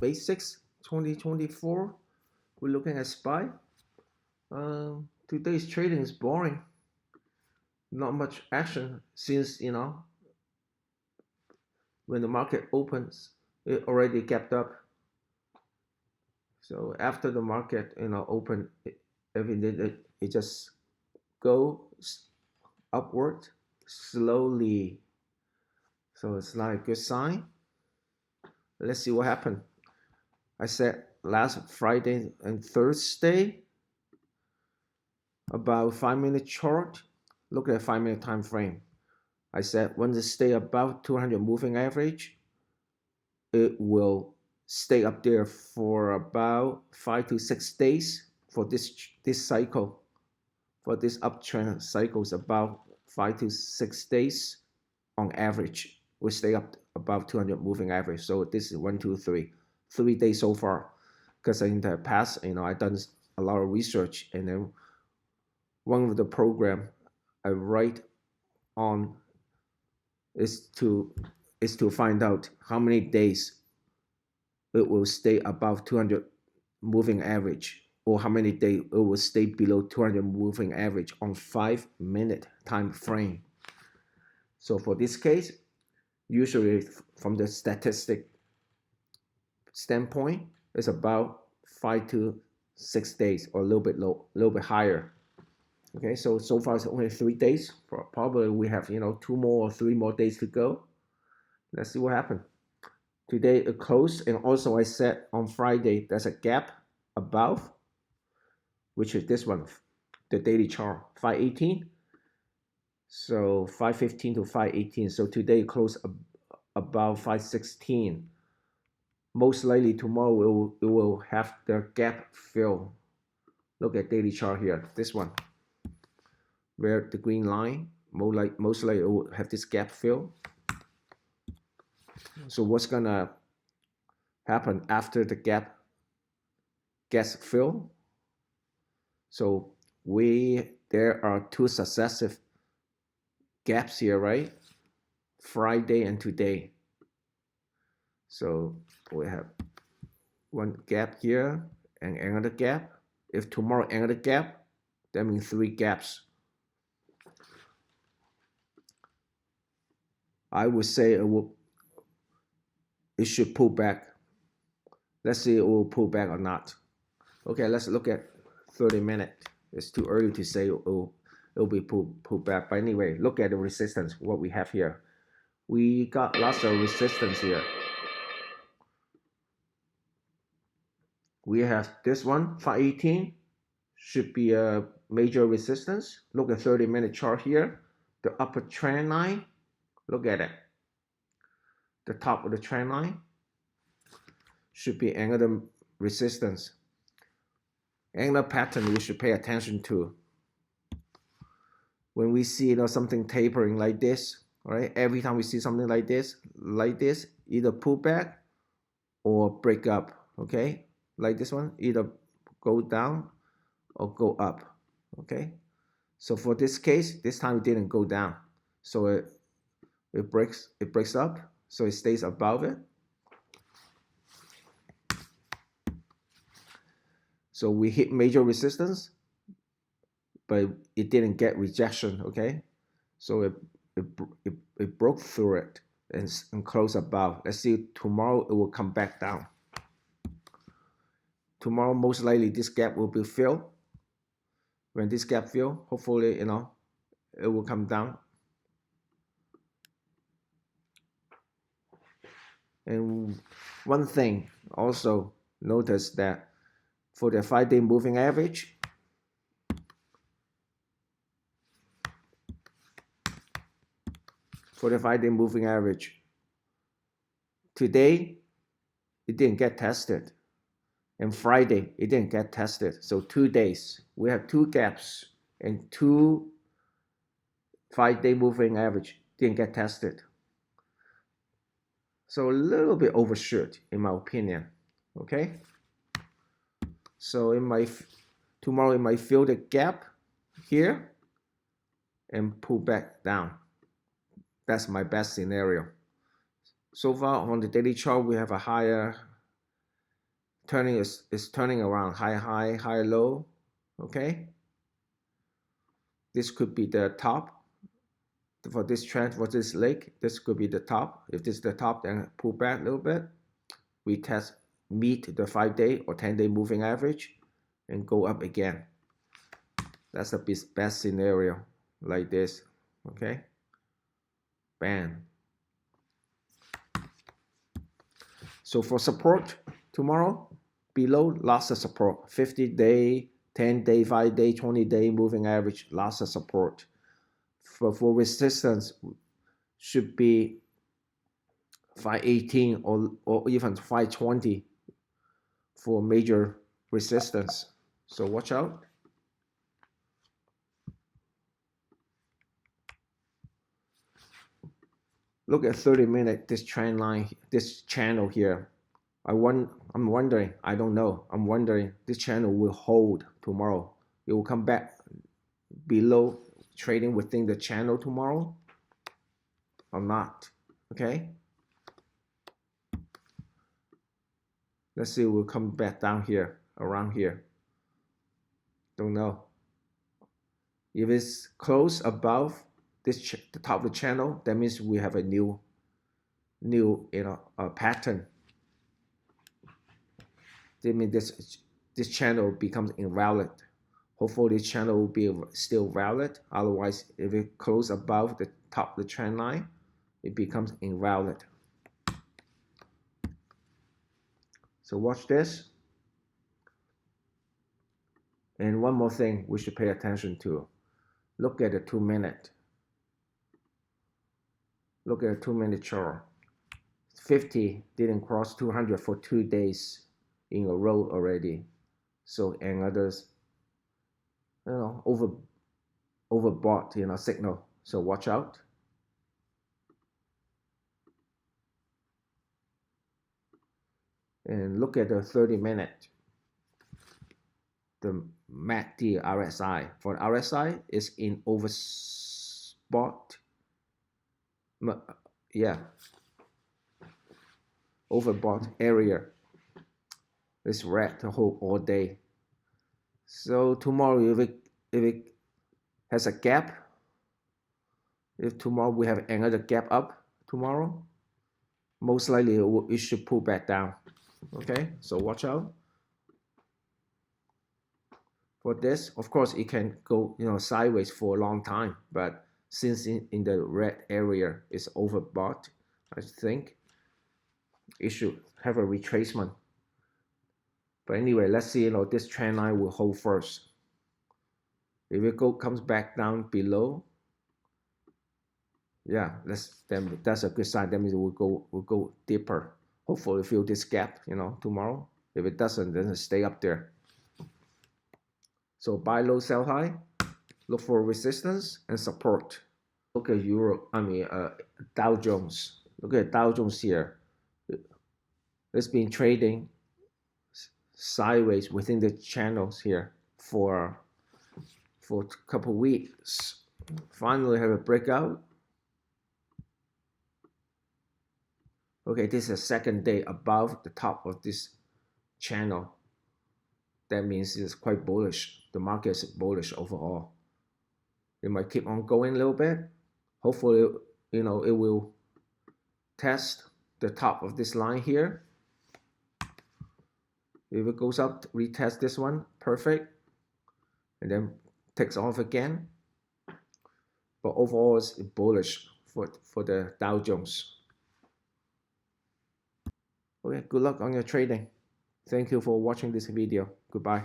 basics 2024. We're looking at SPY. Today's trading is boring. Not much action since when the market opens, it already gapped up. So after the market open, it just goes upward slowly. So it's not a good sign. Let's see what happened. I said last Friday and Thursday about 5-minute chart. Look at 5-minute time frame. I said when it stay above 200 moving average, it will stay up there for about 5 to 6 days for this cycle. For this uptrend cycle is about 5 to 6 days on average. We stay up above 200 moving average. So this is 1, 2, 3 days so far. Because in the past, I done a lot of research, and then one of the program I write on is to find out how many days it will stay above 200 moving average, or how many days it will stay below 200 moving average on 5-minute time frame. So for this case, usually from the statistic standpoint, it's about 5 to 6 days or a little bit higher. Okay, so far it's only 3 days. Probably we have 2 more or 3 more days to go. Let's see what happens. Today it closed, and also I said on Friday there's a gap above, which is this one, the daily chart, 518. So 515 to 518. So today it closed above 516. Most likely tomorrow it will have the gap fill. Look at daily chart here, this one, where the green line, most likely it will have this gap fill. So what's gonna happen after the gap gets filled? So there are 2 successive gaps here, right? Friday and today. So we have one gap here and another gap. If tomorrow another gap, that means 3 gaps. I would say it should pull back. Let's see it will pull back or not. Okay, let's look at 30-minute. It's too early to say it'll be pulled back. But anyway, look at the resistance, what we have here. We got lots of resistance here. We have this one, 518, should be a major resistance. Look at 30-minute chart here. The upper trend line, look at it. The top of the trend line should be another resistance. Another pattern we should pay attention to. When we see something tapering like this, right? Every time we see something like this, either pull back or break up, okay? Like this one, either go down or go up, okay? So for this case, this time it didn't go down, so it breaks up, so it stays above it. So we hit major resistance, but it didn't get rejection, okay? So it broke through it and closed above. Let's see, tomorrow it will come back down. Tomorrow, most likely, this gap will be filled. When this gap fills, hopefully, it will come down. And one thing, also notice that for the 5-day moving average, today it didn't get tested, and Friday it didn't get tested. So 2 days we have 2 gaps, and 2 5-day moving average didn't get tested. So a little bit overshoot in my opinion. Okay, so tomorrow it might fill the gap here and pull back down. That's my best scenario. So far on the daily chart, we have a higher turning is turning around, high high, high low. Okay, this could be the top for this trend, for this leg. This could be the top. If this is the top, then pull back a little bit, retest, meet the 5-day or 10-day moving average, and go up again. That's the best scenario, like this. Okay, bam. So for support tomorrow, below lots of support, 50-day, 10-day, 5-day, 20-day moving average, lots of support. For resistance, should be 518 or even 520 for major resistance. So watch out. Look at 30-minute, this trend line, this channel here. I'm wondering, I don't know, I'm wondering this channel will hold tomorrow. It will come back below, trading within the channel tomorrow or not. Okay, let's see, we'll come back down here, around here. Don't know. If it's close above this the top of the channel, that means we have a new pattern. That means this channel becomes invalid. Hopefully this channel will be still valid. Otherwise, if it close above the top of the trend line, it becomes invalid. So watch this. And one more thing we should pay attention to. Look at the 2-minute. Look at the 2-minute chart. 50 didn't cross 200 for 2 days in a row already. So another, overbought, signal. So watch out. And look at the 30-minute. The MACD RSI. For RSI is in overbought. Yeah, overbought area. It's red the whole all day. So tomorrow, if it has a gap, if tomorrow we have another gap up tomorrow, most likely it should pull back down. Okay, so watch out for this. Of course, it can go sideways for a long time, but since in the red area is overbought, I think it should have a retracement. But anyway, let's see, this trend line will hold first. If it comes back down below, yeah, then that's a good sign. That means we'll go deeper. Hopefully fill this gap, tomorrow. If it doesn't, then stay up there. So buy low, sell high. Look for resistance and support. Look at Dow Jones. Look at Dow Jones here. It's been trading sideways within the channels here for a couple weeks. Finally have a breakout. Okay, this is the second day above the top of this channel. That means it's quite bullish. The market is bullish overall. It might keep on going a little bit. Hopefully, it will test the top of this line here. If it goes up, retest this one, perfect. And then takes off again. But overall, it's bullish for the Dow Jones. Okay, good luck on your trading. Thank you for watching this video. Goodbye.